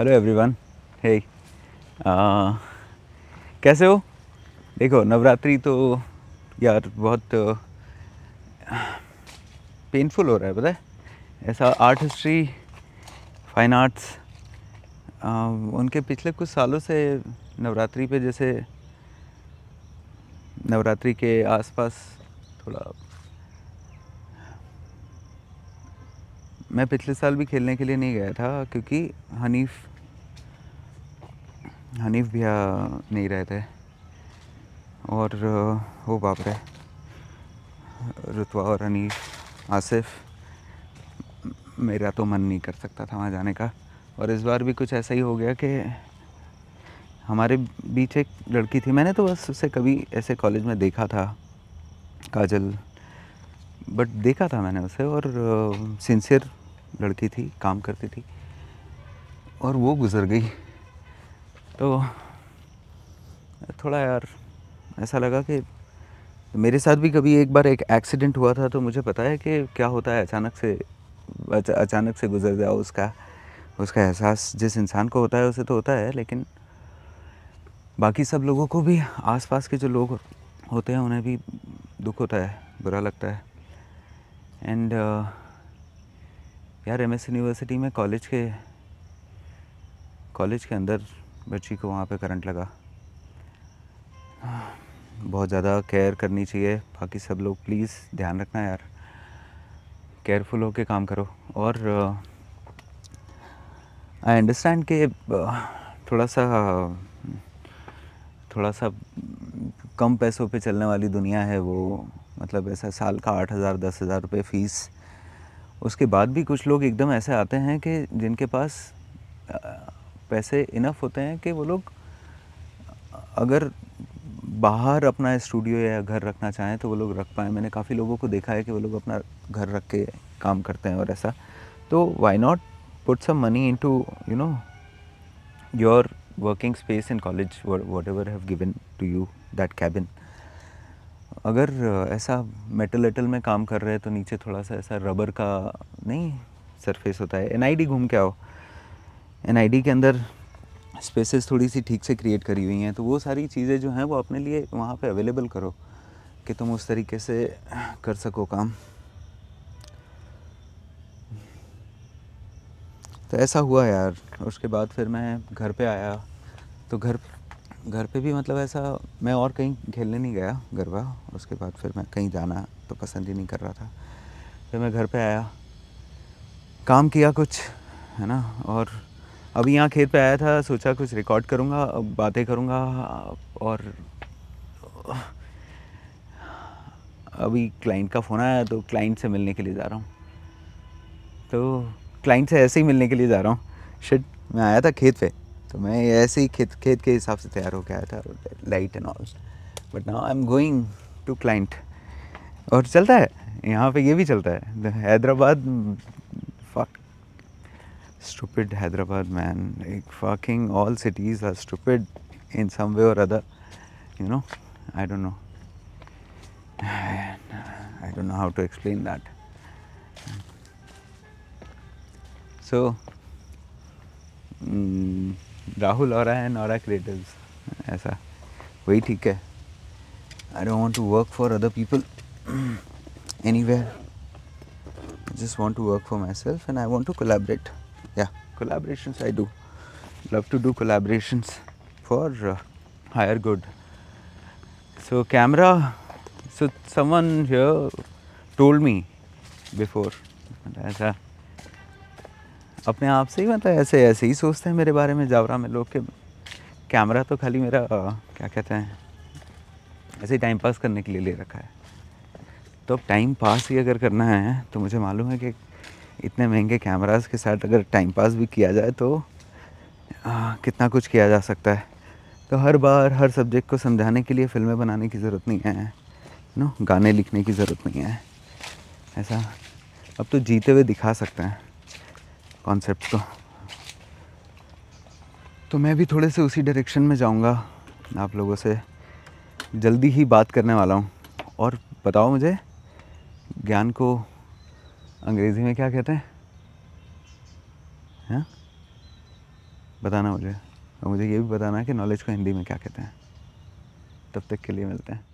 Hello everyone. हे कैसे हो? देखो, नवरात्रि तो यार बहुत पेनफुल हो रहा है, पता है। ऐसा आर्ट हिस्ट्री, फाइन आर्ट्स, उनके पिछले कुछ सालों से नवरात्रि पे, जैसे नवरात्रि के आसपास थोड़ा, मैं पिछले साल भी खेलने के लिए नहीं गया था क्योंकि हनीफ भैया नहीं रहे थे। और वो बाप रे, रुतवा और हनीफ, आसिफ, मेरा तो मन नहीं कर सकता था वहाँ जाने का। और इस बार भी कुछ ऐसा ही हो गया कि हमारे बीच एक लड़की थी, मैंने तो बस उसे कभी ऐसे कॉलेज में देखा था, काजल, बट देखा था मैंने उसे, और सिंसियर लड़की थी, काम करती थी, और वो गुज़र गई। तो थोड़ा यार ऐसा लगा कि मेरे साथ भी कभी एक बार एक एक्सीडेंट हुआ था, तो मुझे पता है कि क्या होता है अचानक से गुज़र जाओ। उसका एहसास जिस इंसान को होता है उसे तो होता है, लेकिन बाकी सब लोगों को भी, आसपास के जो लोग होते हैं उन्हें भी दुख होता है, बुरा लगता है। एंड यार, एमएस यूनिवर्सिटी में कॉलेज के अंदर बच्ची को वहाँ पे करंट लगा। बहुत ज़्यादा केयर करनी चाहिए। बाकी सब लोग प्लीज़ ध्यान रखना यार, केयरफुल होके काम करो। और आई अंडरस्टैंड कि थोड़ा सा कम पैसों पे चलने वाली दुनिया है वो, मतलब ऐसा साल का 8,000 10,000 रुपये फ़ीस। उसके बाद भी कुछ लोग एकदम ऐसे आते हैं कि जिनके पास पैसे इनफ होते हैं कि वो लोग अगर बाहर अपना स्टूडियो या घर रखना चाहें तो वो लोग रख पाएँ। मैंने काफ़ी लोगों को देखा है कि वो लोग अपना घर रख के काम करते हैं और ऐसा। तो why not put some money into your working space in college, whatever have given to you that cabin. अगर ऐसा मेटल में काम कर रहे हैं तो नीचे थोड़ा सा ऐसा रबर का नहीं सरफेस होता है। एनआईडी घूम के आओ, एनआईडी के अंदर स्पेसेस थोड़ी सी ठीक से क्रिएट करी हुई हैं, तो वो सारी चीज़ें जो हैं वो अपने लिए वहाँ पे अवेलेबल करो कि तुम उस तरीके से कर सको काम। तो ऐसा हुआ यार। उसके बाद फिर मैं घर पे आया, तो घर पे भी मतलब ऐसा, मैं और कहीं खेलने नहीं गया गरबा। उसके बाद फिर मैं कहीं जाना तो पसंद ही नहीं कर रहा था। फिर मैं घर पे आया, काम किया कुछ, है ना। और अभी यहाँ खेत पे आया था, सोचा कुछ रिकॉर्ड करूँगा, बातें करूँगा। और अभी क्लाइंट का फ़ोन आया, तो क्लाइंट से मिलने के लिए जा रहा हूँ। तो क्लाइंट से ऐसे ही मिलने के लिए जा रहा हूँ। शिट, मैं आया था खेत पे, तो मैं ऐसे ही खेत के हिसाब से तैयार होकर आया था, light and all. But now I am going to client. और चलता है यहाँ पे, ये भी चलता है Hyderabad. Fuck, stupid Hyderabad, man. Like fucking all cities are stupid in some way or other, you know. I don't know. I don't know how to explain that. So Rahul और एंड और क्रिएटिव्स, ऐसा वही ठीक है। I don't want to work for other people anywhere. I just want to work for myself and I want to collaborate. Yeah, collaborations I do. Love to do collaborations for higher good. So camera, so someone here told me before, ऐसा अपने आप से ही, मतलब ऐसे ही सोचते हैं मेरे बारे में जावरा में लोग के कैमरा तो खाली मेरा क्या कहते हैं, ऐसे ही टाइम पास करने के लिए ले रखा है। तो अब टाइम पास ही अगर करना है तो मुझे मालूम है कि इतने महंगे कैमरास के साथ अगर टाइम पास भी किया जाए तो कितना कुछ किया जा सकता है। तो हर बार हर सब्जेक्ट को समझाने के लिए फ़िल्में बनाने की ज़रूरत नहीं है, नो, गाने लिखने की ज़रूरत नहीं है। ऐसा अब तो जीते हुए दिखा सकते हैं कॉन्सेप्ट को। तो मैं भी थोड़े से उसी डायरेक्शन में जाऊंगा। आप लोगों से जल्दी ही बात करने वाला हूँ। और बताओ मुझे, ज्ञान को अंग्रेज़ी में क्या कहते हैं? हाँ, बताना मुझे, और मुझे ये भी बताना कि नॉलेज को हिंदी में क्या कहते हैं। तब तक के लिए मिलते हैं।